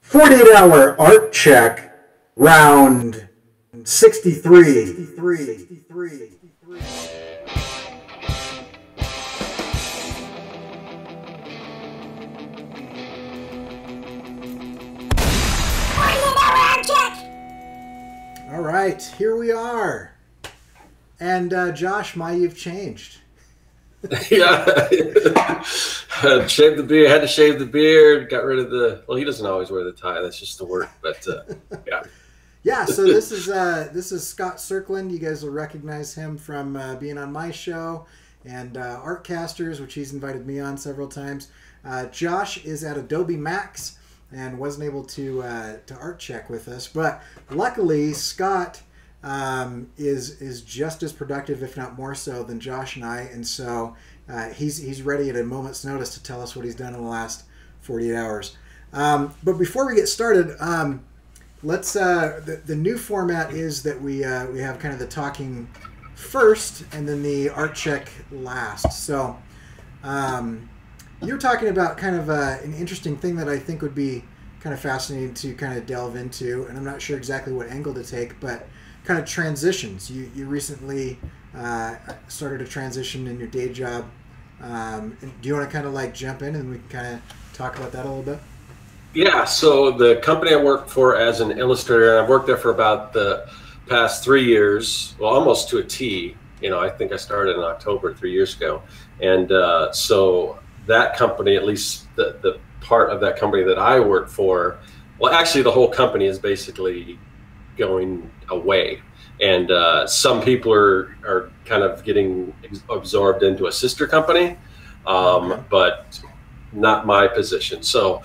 48-hour art check, round 63. All right, here we are. And Josh, you've changed. Yeah. Shaved the beard, had to shave the beard, got rid of the, well, he doesn't always wear the tie, that's just the work, but yeah. Yeah, so this is Scott Serkland. You guys will recognize him from being on my show and Artcasters, which he's invited me on several times. Josh is at Adobe Max and wasn't able to art check with us, but luckily Scott is just as productive, if not more so, than Josh and I, and so he's ready at a moment's notice to tell us what he's done in the last 48 hours. But before we get started, let's the new format is that we have kind of the talking first and then the art check last. So you're talking about kind of an interesting thing that I think would be kind of fascinating to kind of delve into, and I'm not sure exactly what angle to take, but kind of transitions. You recently started a transition in your day job. Do you want to kind of like jump in and we can kind of talk about that a little bit? Yeah, so the company I work for as an illustrator, and I've worked there for about the past 3 years, well, almost to a T. You know, I think I started in October 3 years ago. And so that company, at least the part of that company that I work for, well, actually the whole company is basically going away. And some people are kind of getting absorbed into a sister company, but not my position. So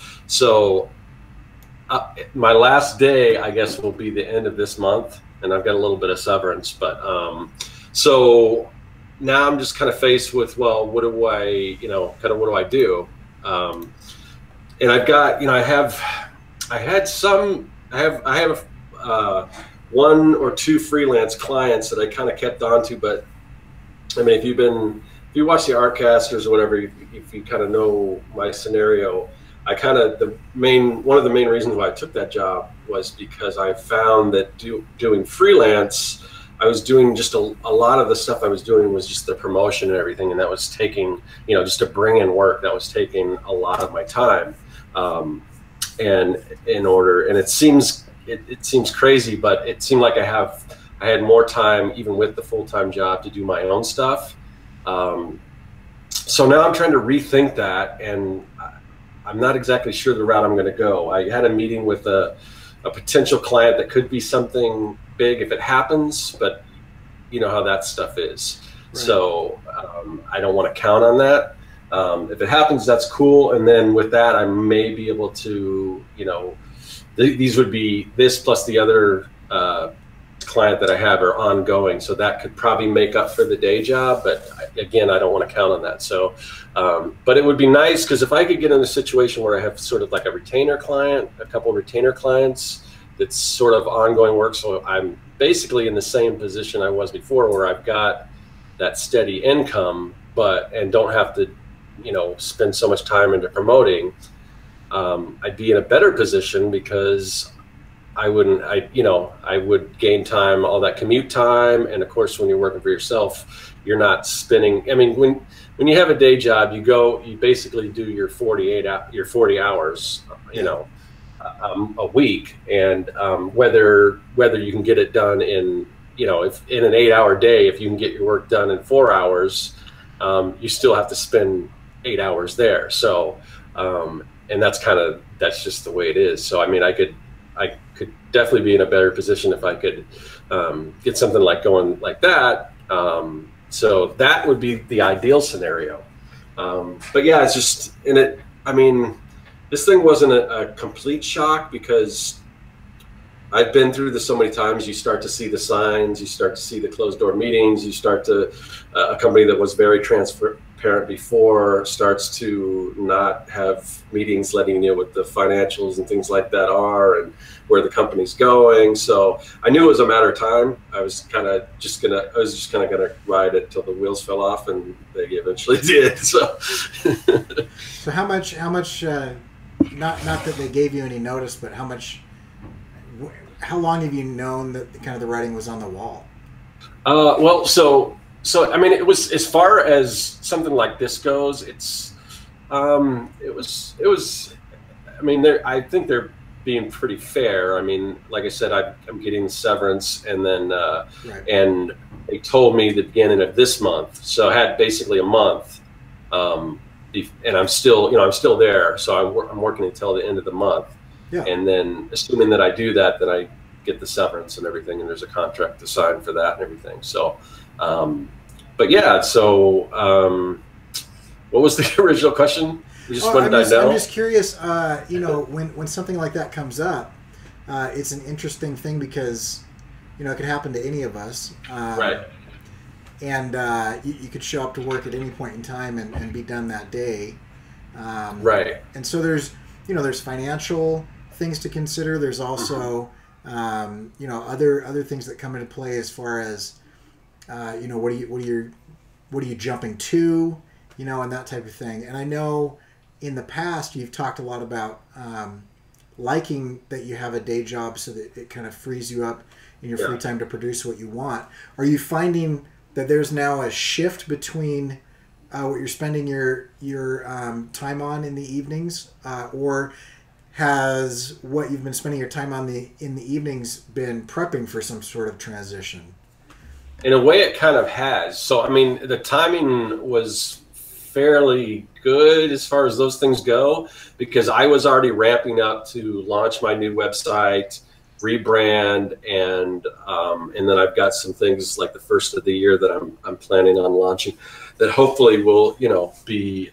my last day, I guess, will be the end of this month, and I've got a little bit of severance. But so now I'm just kind of faced with, well, what do I, what do I do? And I've got, I have one or two freelance clients that I kind of kept on to, but I mean, if you watch the Artcasters or whatever, if you kind of know my scenario, one of the main reasons why I took that job was because I found that doing freelance, I was doing just a lot of the stuff I was doing was just the promotion and everything, and that was taking, just to bring in work, that was taking a lot of my time. And it seems crazy, but it seemed like I had more time even with the full-time job to do my own stuff. So now I'm trying to rethink that, and I'm not exactly sure the route I'm going to go. I had a meeting with a potential client that could be something big if it happens, but you know how that stuff is. Right. So I don't want to count on that. If it happens, that's cool. And then with that, I may be able to, these would be this plus the other client that I have are ongoing. So that could probably make up for the day job. But again, I don't want to count on that. So, but it would be nice because if I could get in a situation where I have sort of like a retainer client, a couple of retainer clients, that's sort of ongoing work. So I'm basically in the same position I was before, where I've got that steady income, and don't have to, spend so much time into promoting. I'd be in a better position because I would gain time, all that commute time. And of course, when you're working for yourself, you're not spending, I mean, when you have a day job, you basically do your 40 hours, a week. And whether you can get it done in, if in an 8-hour day, if you can get your work done in 4 hours, you still have to spend 8 hours there. So, and that's just the way it is. So, I mean, I could definitely be in a better position if I could get something like going like that. So that would be the ideal scenario. But yeah, it's just, this thing wasn't a complete shock because I've been through this so many times. You start to see the signs, you start to see the closed door meetings, you start to, a company that was very transparent before starts to not have meetings letting you know what the financials and things like that are and where the company's going. So I knew it was a matter of time. I was just gonna ride it till the wheels fell off, and they eventually did. So so how much not that they gave you any notice, but how long have you known that kind of the writing was on the wall? Well, so I mean, it was, as far as something like this goes, it was. I mean, I think they're being pretty fair. I mean, like I said, I'm getting severance, and then Right. and they told me the beginning of this month, so I had basically a month, and I'm still there, so I'm working until the end of the month, Yeah. and then assuming that I do that, then I get the severance and everything, and there's a contract to sign for that and everything. So, but yeah, so what was the original question? You just wanted to know? I'm just curious. You know, when something like that comes up, it's an interesting thing because, you know, it could happen to any of us. Right. And you could show up to work at any point in time and be done that day. Right. And so there's financial things to consider. There's also, you know, other things that come into play as far as, you know, what are you jumping to, you know, and that type of thing. And I know in the past you've talked a lot about liking that you have a day job so that it kind of frees you up in your free time to produce what you want. Are you finding that there's now a shift between what you're spending your time on in the evenings, or has what you've been spending your time on in the evenings been prepping for some sort of transition? In a way, it kind of has. So, I mean, the timing was fairly good as far as those things go, because I was already ramping up to launch my new website, rebrand, and then I've got some things like the first of the year that I'm planning on launching that hopefully will, you know, be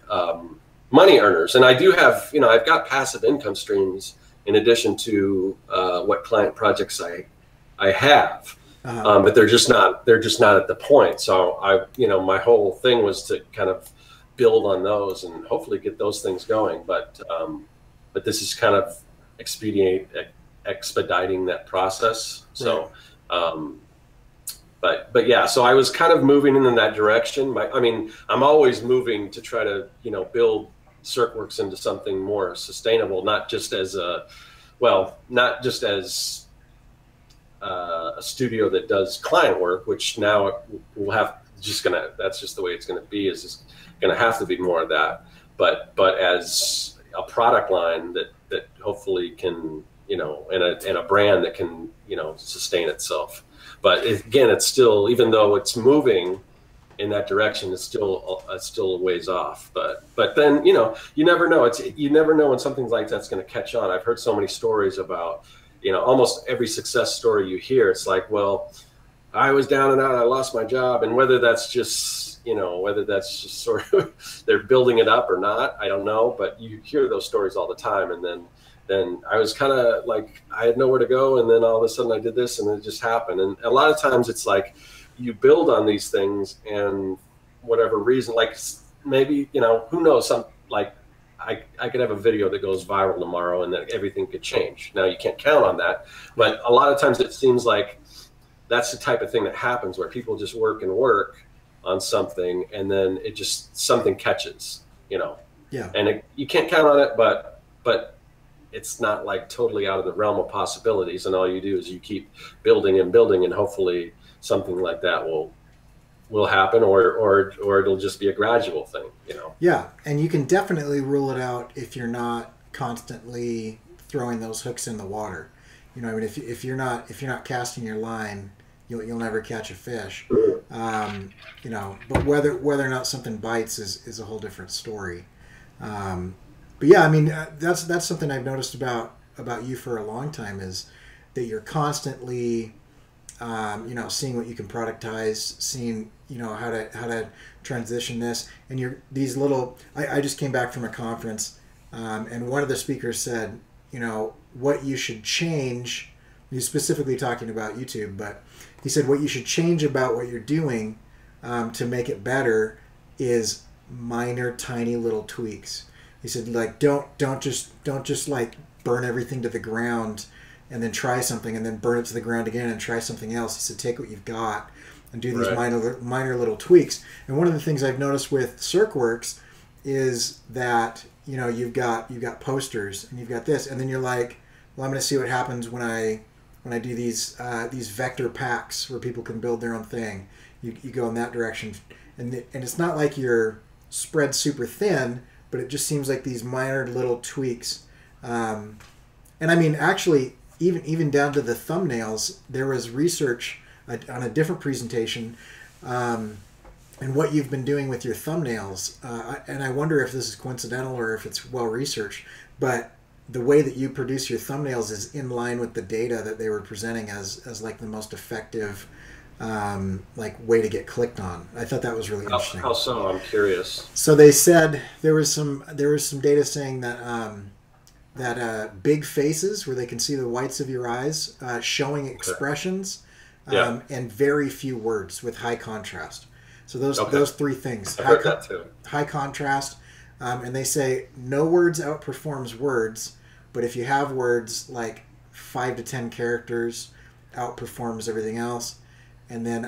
money earners. And I do have, you know, I've got passive income streams in addition to what client projects I have. But they're just not at the point. So you know, my whole thing was to kind of build on those and hopefully get those things going. But this is kind of expediting that process. So, but yeah, so I was kind of moving in that direction. I mean, I'm always moving to try to, you know, build Serkworks into something more sustainable, not just as a studio that does client work, which now will have that's just the way it's going to be, is just going to have to be more of that, but as a product line that hopefully can, you know, and a brand that can, you know, sustain itself. But again, it's still, even though it's moving in that direction, it's still a ways off. But then, you know, you never know. You never know when something like that's going to catch on. I've heard so many stories about, you know, almost every success story you hear, it's like, well, I was down and out, I lost my job. And whether that's just, you know, sort of they're building it up or not, I don't know. But you hear those stories all the time. And then I was kind of like, I had nowhere to go. And then all of a sudden I did this and it just happened. And a lot of times it's like you build on these things, and whatever reason, like maybe, you know, who knows, I could have a video that goes viral tomorrow and then everything could change. Now, you can't count on that, but a lot of times it seems like that's the type of thing that happens, where people just work and work on something, and then it just, something catches, you know. Yeah. And you can't count on it, but it's not like totally out of the realm of possibilities. And all you do is you keep building and building, and hopefully something like that will happen, or it'll just be a gradual thing, you know. Yeah, and you can definitely rule it out if you're not constantly throwing those hooks in the water. You know, I mean, if you're not casting your line, you'll never catch a fish. You know, but whether or not something bites is a whole different story. But yeah, I mean, that's something I've noticed about you for a long time, is that you're constantly, you know, seeing what you can productize, seeing, you know, how to transition this. And these little, I just came back from a conference, and one of the speakers said, you know, what you should change, he's specifically talking about YouTube, but he said what you should change about what you're doing to make it better is minor, tiny little tweaks. He said, like, don't just like burn everything to the ground and then try something and then burn it to the ground again and try something else. He said, take what you've got and do these minor little tweaks. And one of the things I've noticed with Serkworks is that, you know, you've got posters and you've got this, and then you're like, well, I'm going to see what happens when I do these vector packs where people can build their own thing. You go in that direction, and it's not like you're spread super thin, but it just seems like these minor little tweaks. And I mean, actually, even down to the thumbnails, there was research on a different presentation, and what you've been doing with your thumbnails. And I wonder if this is coincidental or if it's well researched, but the way that you produce your thumbnails is in line with the data that they were presenting as like the most effective like way to get clicked on. I thought that was really interesting. How so? I'm curious. So they said there was some data saying that big faces where they can see the whites of your eyes, showing expressions, and very few words with high contrast. So those three things. I heard that too. High contrast, and they say no words outperforms words, but if you have words like 5 to 10 characters, outperforms everything else. And then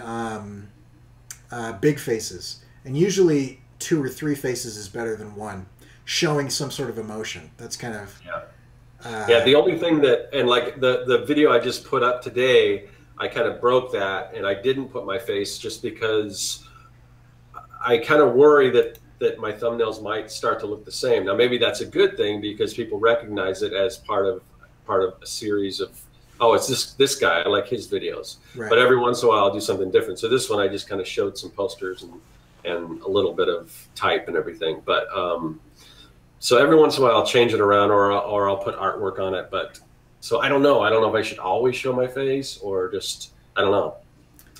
big faces, and usually 2 or 3 faces is better than 1, showing some sort of emotion. That's kind of the only thing that, and like the video I just put up today, I kind of broke that, and I didn't put my face just because I kind of worry that my thumbnails might start to look the same. Now maybe that's a good thing because people recognize it as part of a series of, oh, it's this guy, I like his videos. Right. But every once in a while I'll do something different. So this one I just kind of showed some posters and a little bit of type and everything. But so every once in a while I'll change it around, or I'll put artwork on it. But so I don't know if I should always show my face or just, I don't know.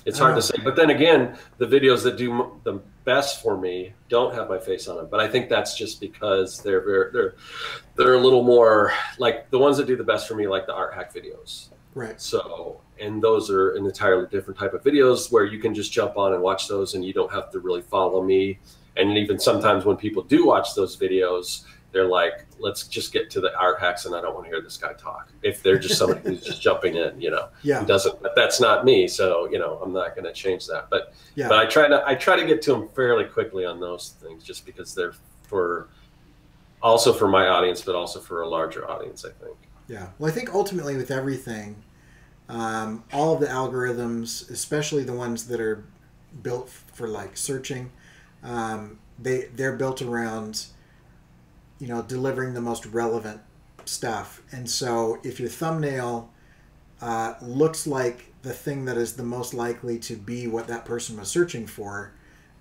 It's hard to say. But then again, the videos that do the best for me don't have my face on them. But I think that's just because they're a little more like the ones that do the best for me, like the art hack videos. Right. So, and those are an entirely different type of videos where you can just jump on and watch those, and you don't have to really follow me. And even sometimes when people do watch those videos, they're like, let's just get to the art hacks, and I don't want to hear this guy talk. If they're just somebody who's just jumping in, you know, who doesn't, but that's not me. So, you know, I'm not going to change that. But I try to get to them fairly quickly on those things, just because they're also for my audience, but also for a larger audience, I think. Yeah. Well, I think ultimately with everything, all of the algorithms, especially the ones that are built for like searching, they're built around, you know, delivering the most relevant stuff. And so if your thumbnail looks like the thing that is the most likely to be what that person was searching for,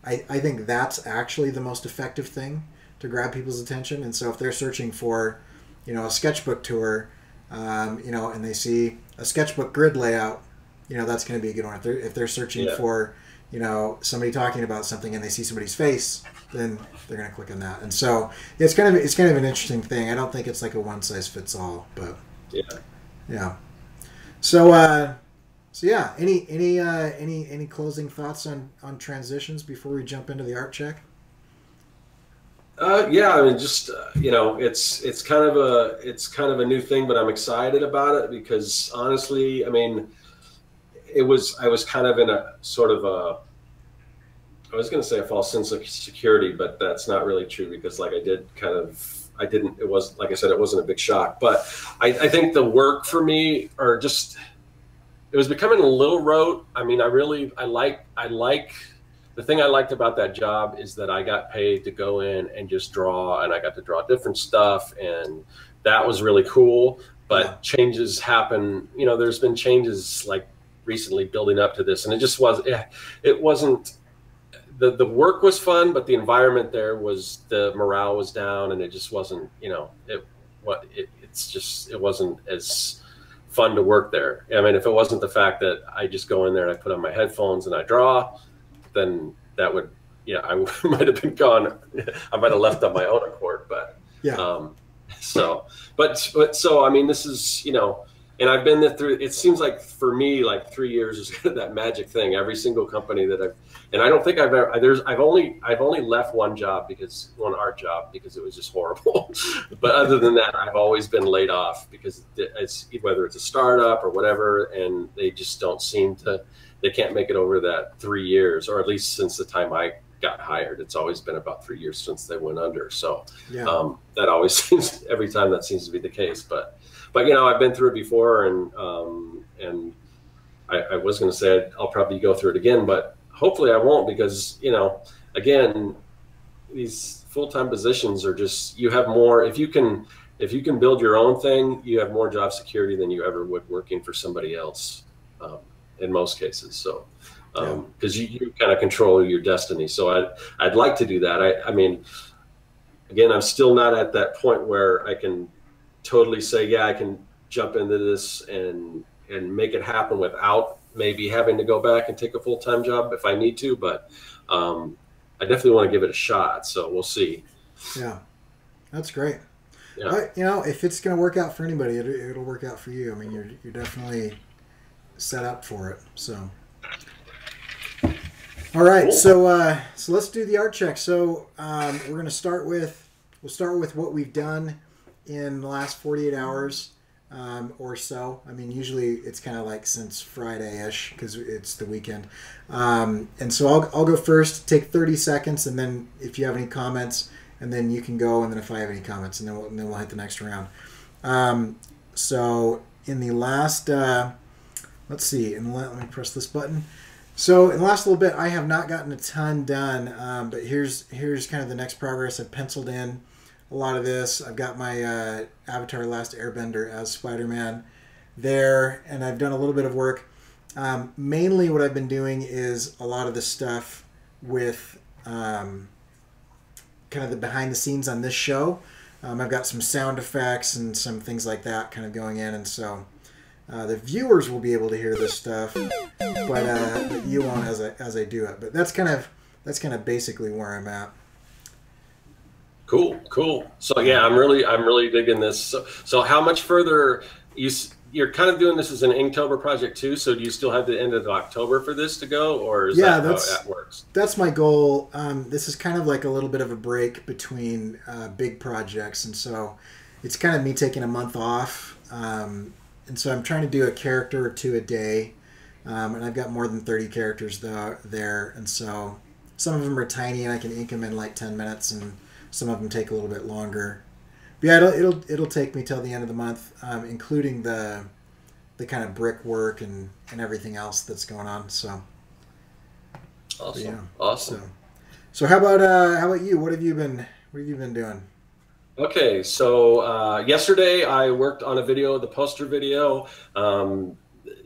I think that's actually the most effective thing to grab people's attention. And so if they're searching for, you know, a sketchbook tour, you know, and they see a sketchbook grid layout, you know, that's going to be a good one. If they're searching for, you know, somebody talking about something and they see somebody's face, then they're going to click on that. And so it's kind of an interesting thing. I don't think it's like a one size fits all, but yeah. So yeah, any closing thoughts on transitions before we jump into the art check? Yeah, I mean, just you know, it's kind of a new thing, but I'm excited about it because honestly, I mean, I was kind of in a sort of I was going to say a false sense of security, but that's not really true because like it was, like I said, it wasn't a big shock, but I think the work for me it was becoming a little rote. I mean, I like the thing I liked about that job is that I got paid to go in and just draw, and I got to draw different stuff, and that was really cool. But changes happen, you know, there's been changes like recently building up to this, and it wasn't, the work was fun, but the environment there the morale was down, and it just wasn't, you know, it wasn't as fun to work there. I mean, if it wasn't the fact that I just go in there and I put on my headphones and I draw, then that would, I might have been gone. I might have left on my own accord, but so I mean, this is, you know, and I've been through, it seems like for me, like 3 years is kind of that magic thing. Every single company that and I don't think I've only left one art job because it was just horrible. But other than that, I've always been laid off because it's whether it's a startup or whatever, and they just don't seem to, they can't make it over that 3 years, or at least since the time I got hired. It's always been about 3 years since they went under. So Yeah. that always seems, every time that seems to be the case. But you know, I've been through it before, and I was going to say I'll probably go through it again, but hopefully I won't, because, you know, again, these full-time positions are just, you have more, if you can build your own thing, you have more job security than you ever would working for somebody else, in most cases. So because you kind of control your destiny. So I'd like to do that. I mean, again, I'm still not at that point where I can totally say, yeah, I can jump into this and make it happen without maybe having to go back and take a full-time job if I need to. But I definitely want to give it a shot. So we'll see. Yeah, that's great. Yeah. But, you know, if it's going to work out for anybody, it'll work out for you. I mean, you're definitely set up for it. So, all right. Cool. So let's do the art check. So we're going to start with what we've done in the last 48 hours or so. I mean, usually it's kind of like since Friday-ish because it's the weekend. And so I'll go first, take 30 seconds, and then if you have any comments, and then you can go, and then if I have any comments, and then we'll hit the next round. So in the last, let's see, let me press this button. So in the last little bit, I have not gotten a ton done, but here's kind of the next progress. I've penciled in a lot of this. I've got my Avatar Last Airbender as Spider-Man there, and I've done a little bit of work. Mainly what I've been doing is a lot of the stuff with kind of the behind the scenes on this show. I've got some sound effects and some things like that kind of going in, and so the viewers will be able to hear this stuff, but you won't as I do it. But that's kind of basically where I'm at. Cool. So yeah, I'm really digging this. So how much further you're kind of doing this as an Inktober project too? So do you still have the end of October for this to go, or is that how that works? That's my goal. This is kind of like a little bit of a break between big projects, and so it's kind of me taking a month off. And so I'm trying to do a character or two a day, and I've got more than 30 characters there, and so some of them are tiny, and I can ink them in like 10 minutes, and some of them take a little bit longer. But yeah, it'll take me till the end of the month, including the kind of brick work and everything else that's going on. So awesome, yeah. Awesome. So how about you? What have you been doing? Okay, so yesterday I worked on a video, the poster video,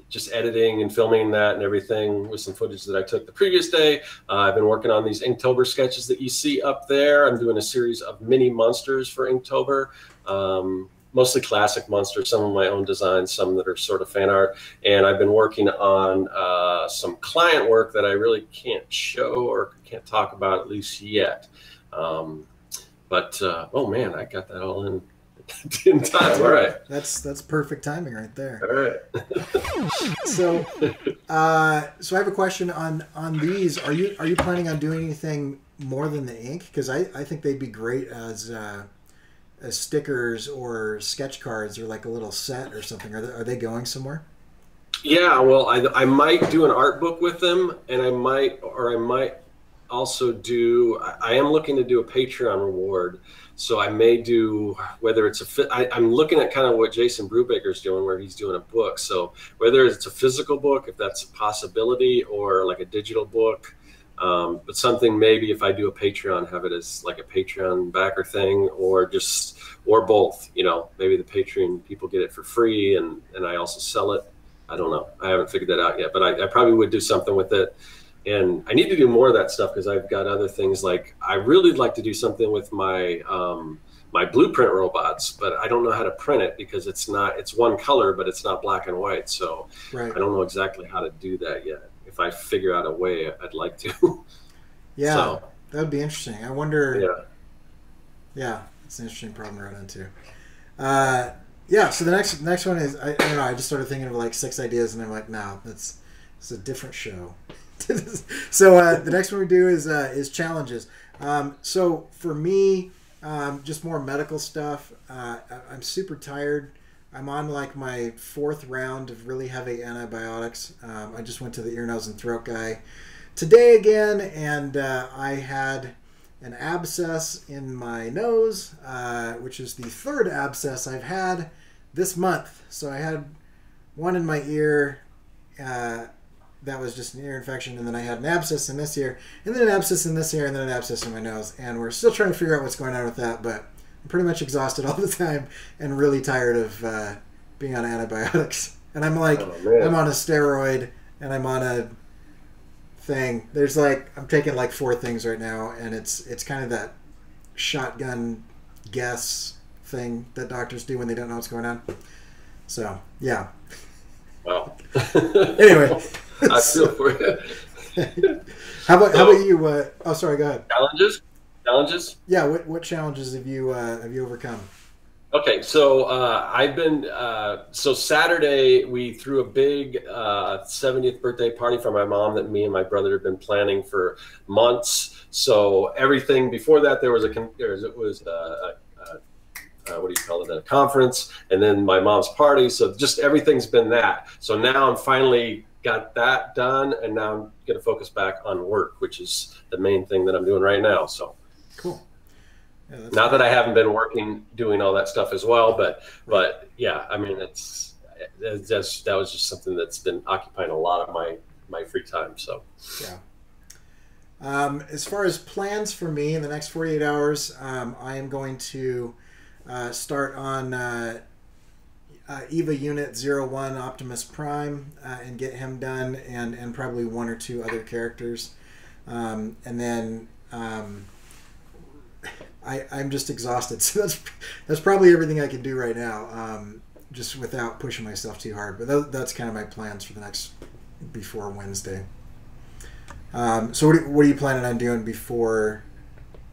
just editing and filming that and everything with some footage that I took the previous day. I've been working on these Inktober sketches that you see up there. I'm doing a series of mini monsters for Inktober, mostly classic monsters, some of my own designs, some that are sort of fan art. And I've been working on some client work that I really can't show or can't talk about, at least yet. But oh man, I got that all in time. All right. That's perfect timing right there. All right. So I have a question on these. Are you planning on doing anything more than the ink? Because I think they'd be great as stickers or sketch cards or like a little set or something. Are they going somewhere? Yeah, well, I might do an art book with them, and I might also do. I am looking to do a Patreon reward. So I may do, whether it's I'm looking at kind of what Jason Brubaker's doing, where he's doing a book. So whether it's a physical book, if that's a possibility, or like a digital book, but something maybe if I do a Patreon, have it as like a Patreon backer thing, or both. You know, maybe the Patreon people get it for free, and I also sell it. I don't know. I haven't figured that out yet, but I probably would do something with it. And I need to do more of that stuff because I've got other things. Like I really like to do something with my my blueprint robots, but I don't know how to print it because it's one color, but it's not black and white. So right. I don't know exactly how to do that yet. If I figure out a way, I'd like to. Yeah, so, that would be interesting. I wonder. Yeah, it's an interesting problem to run into. Yeah, so the next one is I don't know. I just started thinking of like 6 ideas, and I'm like, no, it's a different show. So the next one we do is challenges. So for me, just more medical stuff. I'm super tired. I'm on like my 4th round of really heavy antibiotics. I just went to the ear, nose, and throat guy today again, and I had an abscess in my nose, which is the third abscess I've had this month. So I had one in my ear. That was just an ear infection, and then I had an abscess in this ear, and then an abscess in this ear, and then an abscess in my nose. And we're still trying to figure out what's going on with that, but I'm pretty much exhausted all the time and really tired of being on antibiotics. And I'm like, I'm on a steroid, and I'm on a thing. There's like, I'm taking like 4 things right now, and it's kind of that shotgun guess thing that doctors do when they don't know what's going on. So, yeah. Wow. Anyway. I feel for you. How about you? Oh, sorry. Go ahead. Challenges. Yeah. What challenges have you overcome? Okay, so I've been so Saturday we threw a big 70th birthday party for my mom that me and my brother had been planning for months. So everything before that what do you call it, a conference, and then my mom's party. So just everything's been that. So now I'm finally got that done, and now I'm going to focus back on work, which is the main thing that I'm doing right now. So cool. Yeah, not that I haven't been doing all that stuff as well, but yeah, I mean, that was just something that's been occupying a lot of my free time. So yeah. As far as plans for me in the next 48 hours, I am going to start on EVA Unit 01 Optimus Prime and get him done, and probably 1 or 2 other characters, and then I'm just exhausted, so that's probably everything I can do right now, just without pushing myself too hard. But that's kind of my plans for the next before Wednesday. So what are you planning on doing before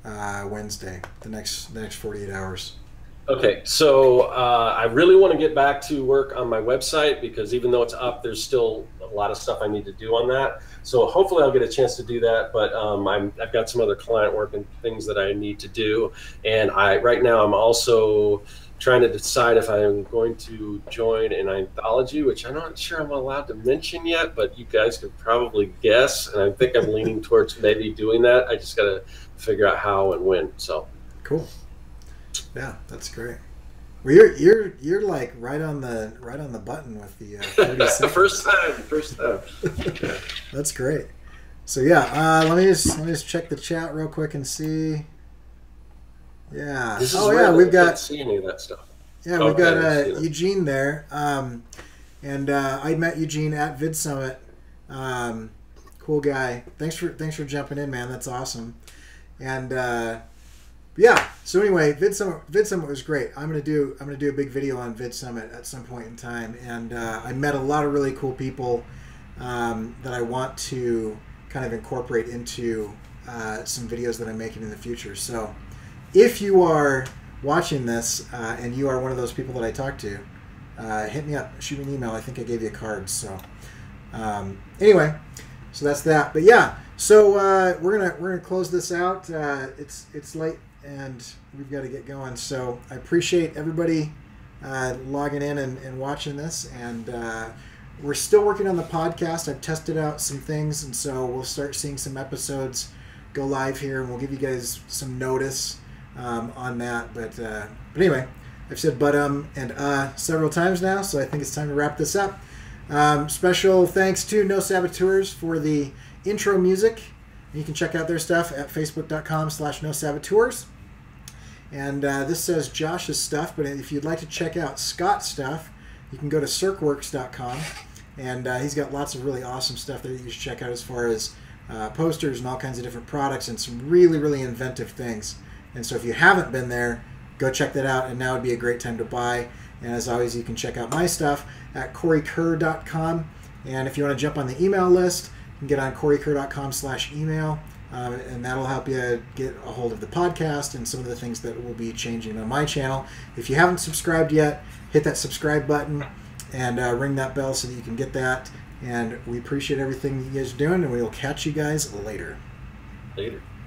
Wednesday? The next 48 hours. Okay, so I really want to get back to work on my website, because even though it's up, there's still a lot of stuff I need to do on that. So hopefully I'll get a chance to do that. But I've got some other client work and things that I need to do. And right now I'm also trying to decide if I'm going to join an anthology, which I'm not sure I'm allowed to mention yet, but you guys could probably guess. And I think I'm leaning towards maybe doing that. I just got to figure out how and when. So cool. Yeah, that's great. Well, you're like right on the button with the 30 seconds. First time. Yeah. That's great. So yeah, let me just check the chat real quick and see. Yeah. We've got see any of that stuff. Yeah, we've got Eugene there, and I met Eugene at Vid Summit. Cool guy. Thanks for jumping in, man. That's awesome. And yeah. So anyway, Vid Summit was great. I'm gonna do a big video on Vid Summit at some point in time, and I met a lot of really cool people that I want to kind of incorporate into some videos that I'm making in the future. So if you are watching this and you are one of those people that I talk to, hit me up, shoot me an email. I think I gave you a card. So anyway, so that's that. But yeah, so we're gonna close this out. It's late, and we've got to get going. So I appreciate everybody logging in and watching this. And we're still working on the podcast. I've tested out some things, and so we'll start seeing some episodes go live here, and we'll give you guys some notice on that. But anyway, I've said but and several times now, so I think it's time to wrap this up. Special thanks to No Saboteurs for the intro music. You can check out their stuff at facebook.com/NoSaboteurs. And this says Josh's stuff, but if you'd like to check out Scott's stuff, you can go to circworks.com, and he's got lots of really awesome stuff there that you should check out, as far as posters and all kinds of different products and some really, really inventive things. And so if you haven't been there, go check that out, and now would be a great time to buy. And as always, you can check out my stuff at corykerr.com. And if you want to jump on the email list, you can get on corykerr.com/email. And that'll help you get a hold of the podcast and some of the things that will be changing on my channel. If you haven't subscribed yet, hit that subscribe button and ring that bell so that you can get that. And we appreciate everything you guys are doing, and we will catch you guys later. Later.